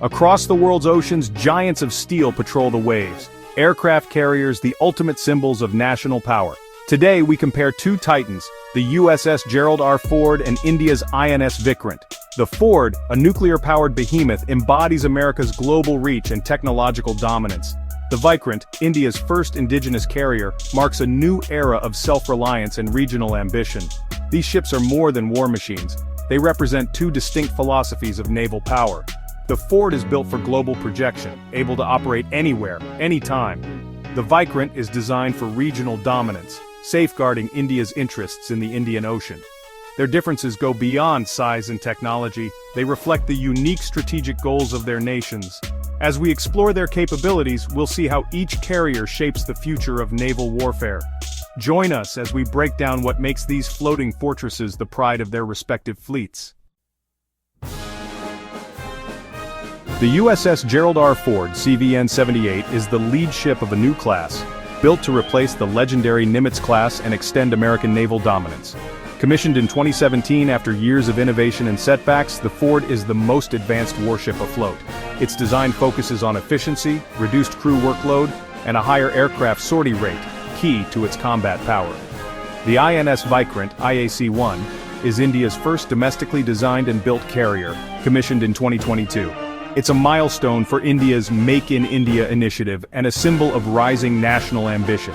Across the world's oceans, giants of steel patrol the waves. Aircraft carriers, the ultimate symbols of national power. Today we compare two titans, the USS Gerald/Ford and India's INS Vikrant. The Ford, a nuclear-powered behemoth, embodies America's global reach and technological dominance. The Vikrant, India's first indigenous carrier, marks a new era of self-reliance and regional ambition. These ships are more than war machines. They represent two distinct philosophies of naval power. The Ford is built for global projection, able to operate anywhere, anytime. The Vikrant is designed for regional dominance, safeguarding India's interests in the Indian Ocean. Their differences go beyond size and technology. They reflect the unique strategic goals of their nations. As we explore their capabilities, we'll see how each carrier shapes the future of naval warfare. Join us as we break down what makes these floating fortresses the pride of their respective fleets. The USS Gerald/Ford CVN-78 is the lead ship of a new class, built to replace the legendary Nimitz class and extend American naval dominance. Commissioned in 2017 after years of innovation and setbacks, the Ford is the most advanced warship afloat. Its design focuses on efficiency, reduced crew workload, and a higher aircraft sortie rate, key to its combat power. The INS Vikrant IAC-1 is India's first domestically designed and built carrier, commissioned in 2022. It's a milestone for India's Make in India initiative and a symbol of rising national ambition.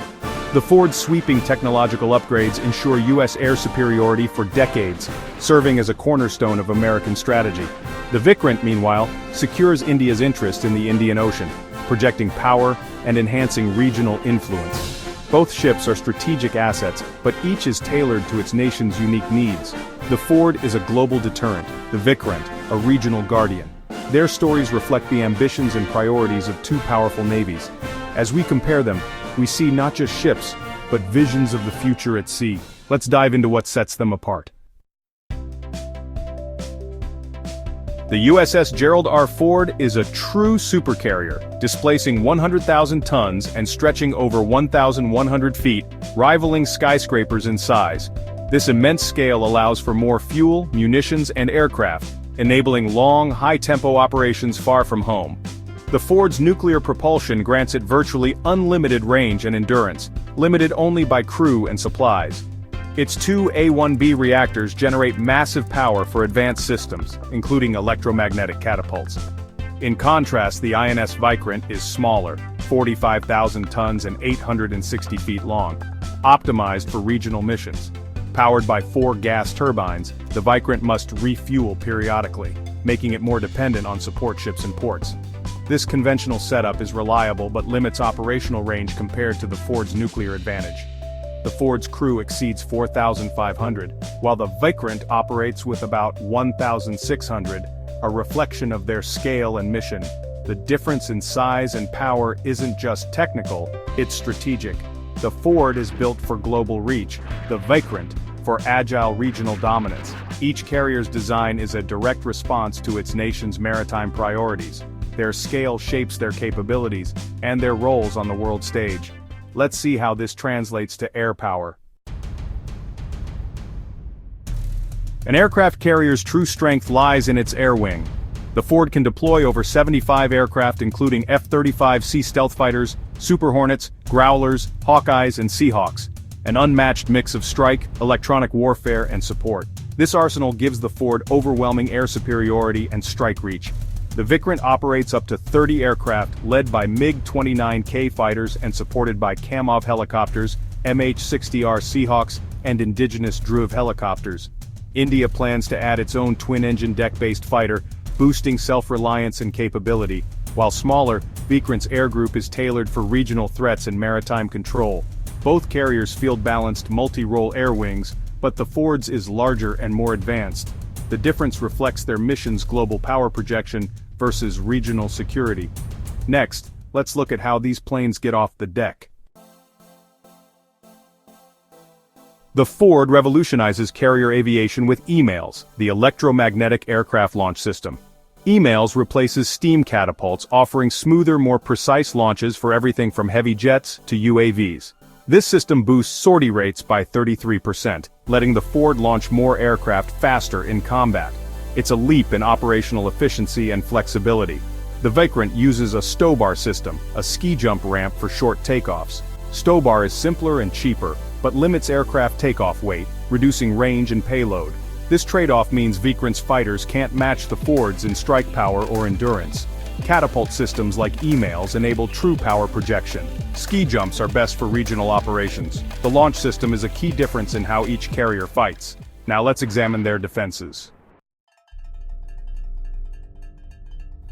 The Ford's sweeping technological upgrades ensure U.S. air superiority for decades, serving as a cornerstone of American strategy. The Vikrant, meanwhile, secures India's interest in the Indian Ocean, projecting power and enhancing regional influence. Both ships are strategic assets, but each is tailored to its nation's unique needs. The Ford is a global deterrent, the Vikrant, a regional guardian. Their stories reflect the ambitions and priorities of two powerful navies. As we compare them, we see not just ships, but visions of the future at sea. Let's dive into what sets them apart. The USS Gerald/Ford is a true supercarrier, displacing 100,000 tons and stretching over 1,100 feet, rivaling skyscrapers in size. This immense scale allows for more fuel, munitions, and aircraft, enabling long, high-tempo operations far from home. The Ford's nuclear propulsion grants it virtually unlimited range and endurance, limited only by crew and supplies. Its two A-1B reactors generate massive power for advanced systems, including electromagnetic catapults. In contrast, the INS Vikrant is smaller, 45,000 tons and 860 feet long, optimized for regional missions. Powered by 4 gas turbines, the Vikrant must refuel periodically, making it more dependent on support ships in ports. This conventional setup is reliable but limits operational range compared to the Ford's nuclear advantage. The Ford's crew exceeds 4,500, while the Vikrant operates with about 1,600, a reflection of their scale and mission. The difference in size and power isn't just technical, it's strategic. The Ford is built for global reach, the Vikrant for agile regional dominance. Each carrier's design is a direct response to its nation's maritime priorities. Their scale shapes their capabilities and their roles on the world stage. Let's see how this translates to air power. An aircraft carrier's true strength lies in its air wing. The Ford can deploy over 75 aircraft including F-35C stealth fighters, Super Hornets, Growlers, Hawkeyes and Seahawks. An unmatched mix of strike, electronic warfare and support. This arsenal gives the Ford overwhelming air superiority and strike reach. The Vikrant operates up to 30 aircraft led by MiG-29K fighters and supported by Kamov helicopters, MH-60R Seahawks, and indigenous Dhruv helicopters. India plans to add its own twin-engine deck-based fighter, boosting self-reliance and capability, while smaller, Vikrant's air group is tailored for regional threats and maritime control. Both carriers field balanced multi-role air wings, but the Ford's is larger and more advanced. The difference reflects their mission's global power projection versus regional security. Next, let's look at how these planes get off the deck. The Ford revolutionizes carrier aviation with EMALS, the electromagnetic aircraft launch system. EMALS replaces steam catapults, offering smoother, more precise launches for everything from heavy jets to UAVs. This system boosts sortie rates by 33%, letting the Ford launch more aircraft faster in combat. It's a leap in operational efficiency and flexibility. The Vikrant uses a stow-bar system, a ski jump ramp for short takeoffs. Stow-bar is simpler and cheaper, but limits aircraft takeoff weight, reducing range and payload. This trade-off means Vikrant's fighters can't match the Ford's in strike power or endurance. Catapult systems like emails enable true power projection. Ski jumps are best for regional operations. The launch system is a key difference in how each carrier fights. Now let's examine their defenses.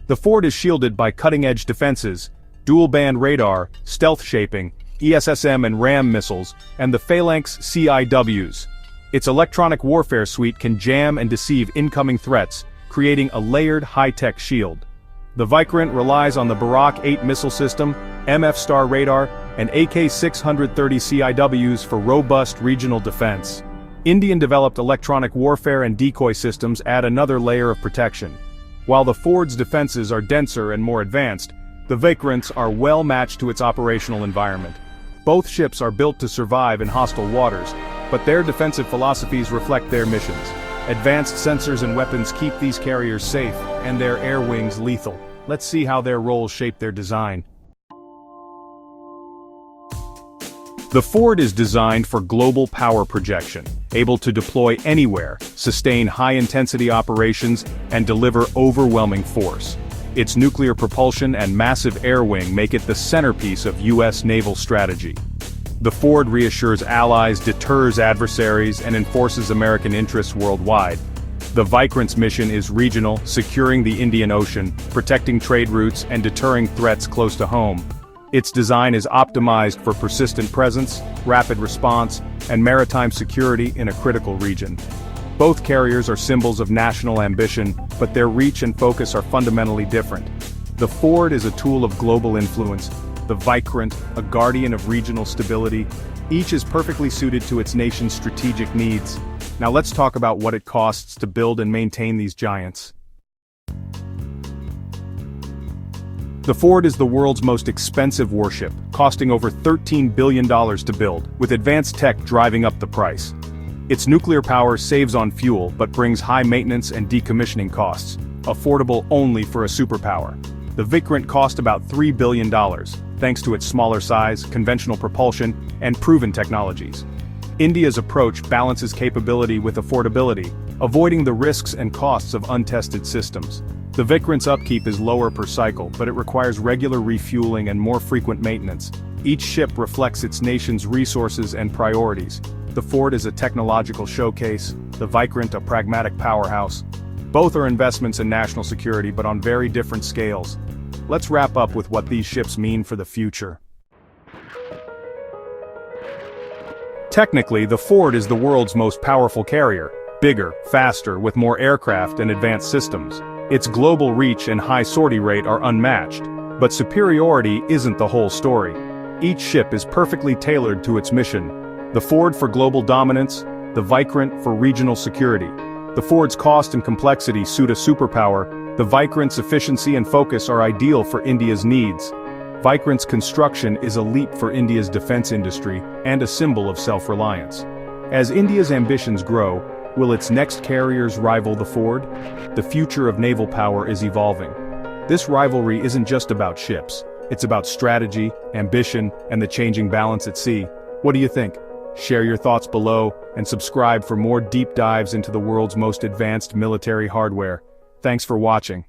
The Ford is shielded by cutting-edge defenses, dual-band radar, stealth shaping, ESSM and RAM missiles, and the Phalanx CIWs. Its electronic warfare suite can jam and deceive incoming threats, creating a layered high-tech shield. The Vikrant relies on the Barak 8 missile system, MF-STAR radar, and AK-630 CIWs for robust regional defense. Indian-developed electronic warfare and decoy systems add another layer of protection. While the Ford's defenses are denser and more advanced, the Vikrants are well matched to its operational environment. Both ships are built to survive in hostile waters, but their defensive philosophies reflect their missions. Advanced sensors and weapons keep these carriers safe, and their air wings lethal. Let's see how their roles shape their design. The Ford is designed for global power projection, able to deploy anywhere, sustain high-intensity operations, and deliver overwhelming force. Its nuclear propulsion and massive air wing make it the centerpiece of U.S. naval strategy. The Ford reassures allies, deters adversaries, and enforces American interests worldwide. The Vikrant's mission is regional, securing the Indian Ocean, protecting trade routes, and deterring threats close to home. Its design is optimized for persistent presence, rapid response, and maritime security in a critical region. Both carriers are symbols of national ambition, but their reach and focus are fundamentally different. The Ford is a tool of global influence, the Vikrant, a guardian of regional stability. Each is perfectly suited to its nation's strategic needs. Now let's talk about what it costs to build and maintain these giants. The Ford is the world's most expensive warship, costing over $13 billion to build, with advanced tech driving up the price. Its nuclear power saves on fuel but brings high maintenance and decommissioning costs, affordable only for a superpower. The Vikrant cost about $3 billion, thanks to its smaller size, conventional propulsion, and proven technologies. India's approach balances capability with affordability, avoiding the risks and costs of untested systems. The Vikrant's upkeep is lower per cycle, but it requires regular refueling and more frequent maintenance. Each ship reflects its nation's resources and priorities. The Ford is a technological showcase, the Vikrant a pragmatic powerhouse. Both are investments in national security but on very different scales. Let's wrap up with what these ships mean for the future. Technically, the Ford is the world's most powerful carrier, bigger, faster, with more aircraft and advanced systems. Its global reach and high sortie rate are unmatched, but superiority isn't the whole story. Each ship is perfectly tailored to its mission. The Ford for global dominance, the Vikrant for regional security. The Ford's cost and complexity suit a superpower, the Vikrant's efficiency and focus are ideal for India's needs. Vikrant's construction is a leap for India's defense industry and a symbol of self-reliance. As India's ambitions grow, will its next carriers rival the Ford? The future of naval power is evolving. This rivalry isn't just about ships, it's about strategy, ambition, and the changing balance at sea. What do you think? Share your thoughts below, and subscribe for more deep dives into the world's most advanced military hardware. Thanks for watching.